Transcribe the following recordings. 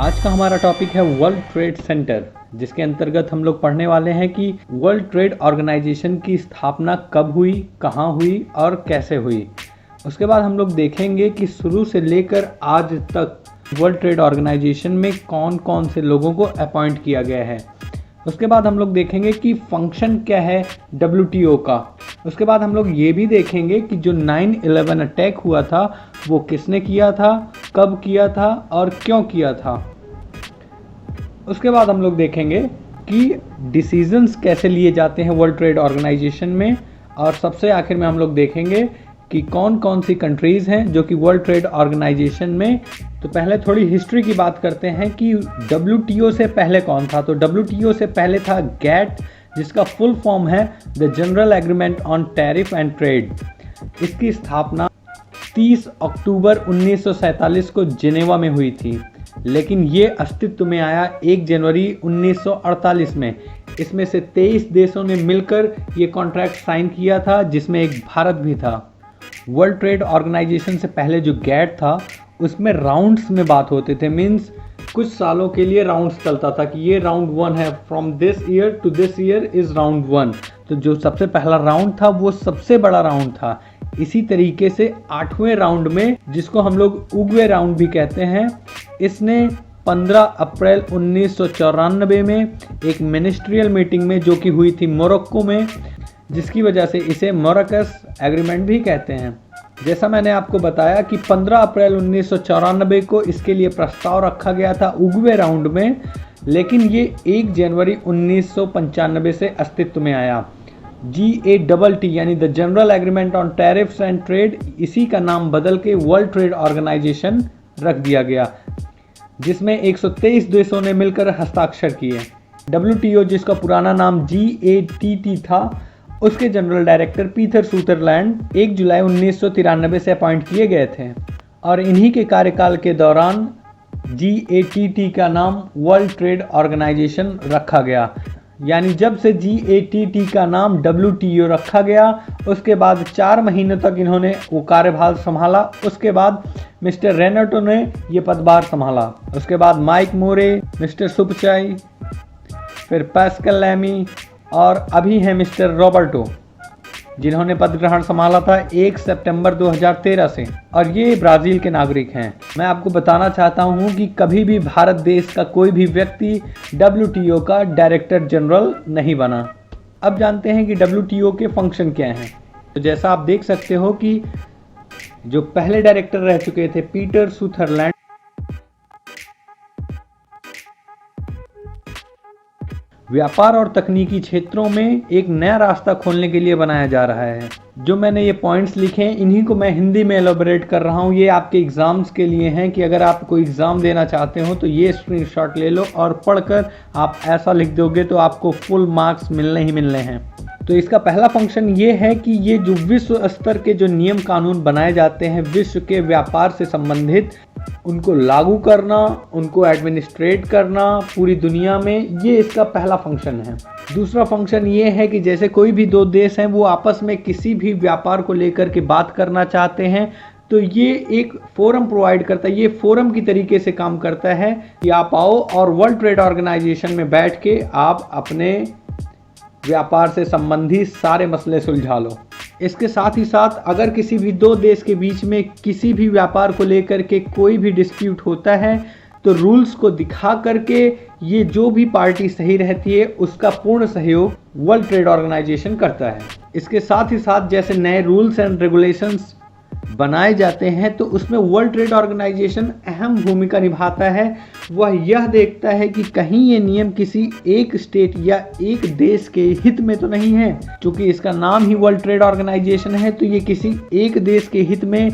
आज का हमारा टॉपिक है वर्ल्ड ट्रेड सेंटर, जिसके अंतर्गत हम लोग पढ़ने वाले हैं कि वर्ल्ड ट्रेड ऑर्गेनाइजेशन की स्थापना कब हुई, कहाँ हुई और कैसे हुई। उसके बाद हम लोग देखेंगे कि शुरू से लेकर आज तक वर्ल्ड ट्रेड ऑर्गेनाइजेशन में कौन कौन से लोगों को अपॉइंट किया गया है। उसके बाद हम लोग देखेंगे कि फंक्शन क्या है WTO का। उसके बाद हम लोग ये भी देखेंगे कि जो 9/11 अटैक हुआ था वो किसने किया था, कब किया था और क्यों किया था। उसके बाद हम लोग देखेंगे कि डिसीजंस कैसे लिए जाते हैं वर्ल्ड ट्रेड ऑर्गेनाइजेशन में, और सबसे आखिर में हम लोग देखेंगे कि कौन कौन सी कंट्रीज़ हैं जो कि वर्ल्ड ट्रेड ऑर्गेनाइजेशन में। तो पहले थोड़ी हिस्ट्री की बात करते हैं कि WTO से पहले कौन था। तो WTO से पहले था GATT, जिसका फुल फॉर्म है the general agreement on tariff and trade. इसकी स्थापना 30 अक्टूबर 1947 को जिनेवा में हुई थी, लेकिन ये अस्तित्व में आया 1 जनवरी 1948 में। इसमें से 23 देशों ने मिलकर ये कॉन्ट्रैक्ट साइन किया था, जिसमें एक भारत भी था। वर्ल्ड ट्रेड ऑर्गेनाइजेशन से पहले जो GATT था उसमें राउंड्स में बात होते थे, मीन्स कुछ सालों के लिए राउंड्स चलता था कि ये राउंड 1 है, from this year to this year is round 1। तो जो सबसे पहला राउंड था वो सबसे बड़ा राउंड था। इसी तरीके से 8वें राउंड में, जिसको हम लोग उगवे राउंड भी कहते हैं, इसने 15 अप्रैल 1994 में एक मिनिस्ट्रियल मीटिंग में, जो कि हुई थी मोरक्को में, जिसकी वजह से इसे मोरक्कस एग्रीमेंट भी कहते हैं। जैसा मैंने आपको बताया कि 15 अप्रैल 1994 को इसके लिए प्रस्ताव रखा गया था उगवे राउंड में, लेकिन ये 1 जनवरी 1995 से अस्तित्व में आया। GATT यानी the general agreement on tariffs and trade, इसी का नाम बदल के वर्ल्ड ट्रेड ऑर्गेनाइजेशन रख दिया गया, जिसमें 123 देशों ने मिलकर हस्ताक्षर किए। WTO, जिसका पुराना नाम GATT था, उसके जनरल डायरेक्टर पीटर सुदरलैंड 1 जुलाई 1993 से अपॉइंट किए गए थे, और इन्हीं के कार्यकाल के दौरान GATT का नाम वर्ल्ड ट्रेड ऑर्गेनाइजेशन रखा गया। यानी जब से GATT का नाम WTO रखा गया, उसके बाद 4 महीनों तक इन्होंने वो कार्यभार संभाला। उसके बाद मिस्टर रेनेटो ने ये पदभार संभाला। उसके बाद माइक मोरे, मिस्टर सुपचाई, फिर पास्कल लैमी, और अभी है मिस्टर रॉबर्टो, जिन्होंने पद ग्रहण संभाला था 1 सितंबर 2013 से, और ये ब्राज़ील के नागरिक हैं। मैं आपको बताना चाहता हूँ कि कभी भी भारत देश का कोई भी व्यक्ति WTO का डायरेक्टर जनरल नहीं बना। अब जानते हैं कि WTO के फंक्शन क्या हैं। तो जैसा आप देख सकते हो कि जो पहले डायरेक्टर रह चुके थे पीटर सुदरलैंड, व्यापार और तकनीकी क्षेत्रों में एक नया रास्ता खोलने के लिए बनाया जा रहा है। जो मैंने ये पॉइंट्स लिखे हैं, इन्हीं को मैं हिंदी में एलोबरेट कर रहा हूँ। ये आपके एग्जाम्स के लिए हैं कि अगर आप कोई एग्ज़ाम देना चाहते हो तो ये स्क्रीनशॉट ले लो और पढ़कर आप ऐसा लिख दोगे तो आपको फुल मार्क्स मिलने ही मिलने हैं। तो इसका पहला फंक्शन ये है कि ये जो विश्व स्तर के जो नियम कानून बनाए जाते हैं विश्व के व्यापार से संबंधित, उनको लागू करना, उनको एडमिनिस्ट्रेट करना पूरी दुनिया में, ये इसका पहला फंक्शन है। दूसरा फंक्शन ये है कि जैसे कोई भी 2 देश हैं वो आपस में किसी भी व्यापार को लेकर के बात करना चाहते हैं, तो ये एक फोरम प्रोवाइड करता है। ये फोरम की तरीके से काम करता है कि आप आओ और वर्ल्ड ट्रेड ऑर्गेनाइजेशन में बैठ के आप अपने व्यापार से संबंधित सारे मसले सुलझा लो। इसके साथ ही साथ अगर किसी भी 2 देश के बीच में किसी भी व्यापार को लेकर के कोई भी डिस्प्यूट होता है, तो रूल्स को दिखा करके ये जो भी पार्टी सही रहती है उसका पूर्ण सहयोग वर्ल्ड ट्रेड ऑर्गेनाइजेशन करता है। इसके साथ ही साथ जैसे नए रूल्स एंड रेगुलेशंस बनाए जाते हैं, तो उसमें वर्ल्ड ट्रेड ऑर्गेनाइजेशन अहम भूमिका निभाता है। वह यह देखता है कि कहीं ये नियम किसी एक स्टेट या एक देश के हित में तो नहीं है। चूंकि इसका नाम ही वर्ल्ड ट्रेड ऑर्गेनाइजेशन है, तो ये किसी एक देश के हित में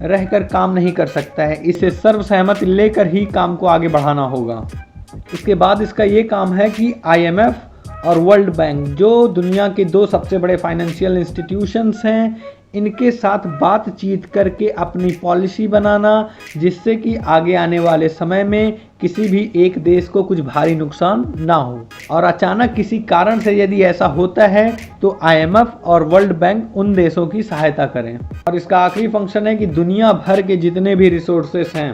रहकर काम नहीं कर सकता है। इसे सर्वसहमति लेकर ही काम को आगे बढ़ाना होगा। इसके बाद इसका ये काम है कि IMF और वर्ल्ड बैंक, जो दुनिया के 2 सबसे बड़े फाइनेंशियल इंस्टीट्यूशंस हैं, इनके साथ बातचीत करके अपनी पॉलिसी बनाना, जिससे कि आगे आने वाले समय में किसी भी एक देश को कुछ भारी नुकसान ना हो। और अचानक किसी कारण से यदि ऐसा होता है तो IMF और वर्ल्ड बैंक उन देशों की सहायता करें। और इसका आखिरी फंक्शन है कि दुनिया भर के जितने भी रिसोर्सेस हैं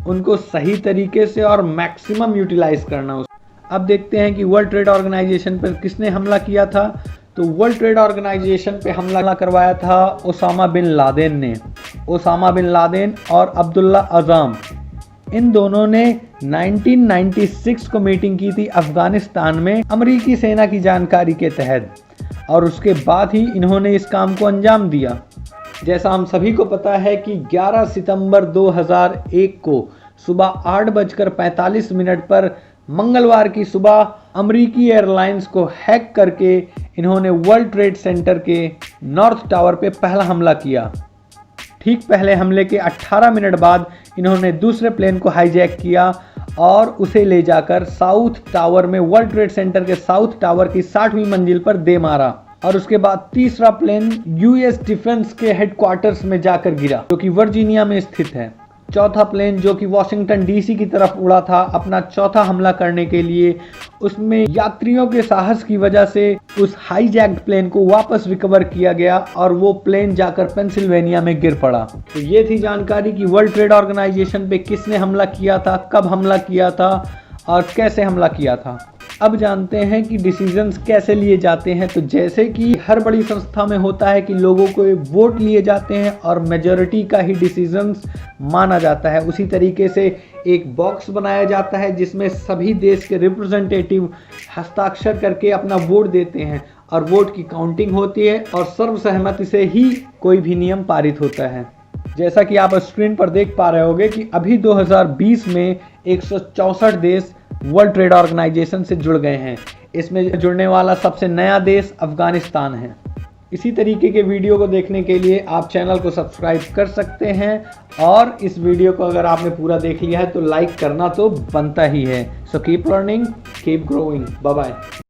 उनको सही तरीके से और मैक्सिमम यूटिलाइज करना। अब देखते हैं कि वर्ल्ड ट्रेड ऑर्गेनाइजेशन पर किसने हमला किया था। तो वर्ल्ड ट्रेड ऑर्गेनाइजेशन पे हमला करवाया था ओसामा बिन लादेन ने। ओसामा बिन लादेन और अब्दुल्ला अज़ाम, इन दोनों ने 1996 को मीटिंग की थी अफगानिस्तान में अमेरिकी सेना की जानकारी के तहत, और उसके बाद ही इन्होंने इस काम को अंजाम दिया। जैसा हम सभी को पता है कि 11 सितंबर 2001 को सुबह 8:45 पर मंगलवार की सुबह अमेरिकी एयरलाइंस को हैक करके इन्होंने वर्ल्ड ट्रेड सेंटर के नॉर्थ टावर पे पहला हमला किया। ठीक पहले हमले के 18 मिनट बाद इन्होंने दूसरे प्लेन को हाईजैक किया और उसे ले जाकर साउथ टावर में, वर्ल्ड ट्रेड सेंटर के साउथ टावर की 60वीं मंजिल पर दे मारा। और उसके बाद तीसरा प्लेन यूएस डिफेंस के हेडक्वार्टर्स में जाकर गिरा, जो कि वर्जीनिया में स्थित है। चौथा प्लेन जो कि वॉशिंगटन डीसी की तरफ उड़ा था अपना चौथा हमला करने के लिए, उसमें यात्रियों के साहस की वजह से उस हाईजैक्ड प्लेन को वापस रिकवर किया गया और वो प्लेन जाकर पेंसिल्वेनिया में गिर पड़ा। तो ये थी जानकारी कि वर्ल्ड ट्रेड ऑर्गेनाइजेशन पे किसने हमला किया था, कब हमला किया था और कैसे हमला किया था। अब जानते हैं कि डिसीजंस कैसे लिए जाते हैं। तो जैसे कि हर बड़ी संस्था में होता है कि लोगों को वोट लिए जाते हैं और मेजॉरिटी का ही डिसीजंस माना जाता है, उसी तरीके से एक बॉक्स बनाया जाता है जिसमें सभी देश के रिप्रेजेंटेटिव हस्ताक्षर करके अपना वोट देते हैं और वोट की काउंटिंग होती है और सर्वसहमति से ही कोई भी नियम पारित होता है। जैसा कि आप स्क्रीन पर देख पा रहे होंगे कि अभी 2020 में 164 देश वर्ल्ड ट्रेड ऑर्गेनाइजेशन से जुड़ गए हैं। इसमें जुड़ने वाला सबसे नया देश अफगानिस्तान है। इसी तरीके के वीडियो को देखने के लिए आप चैनल को सब्सक्राइब कर सकते हैं, और इस वीडियो को अगर आपने पूरा देख लिया है तो लाइक करना तो बनता ही है। So keep learning, keep growing, bye bye.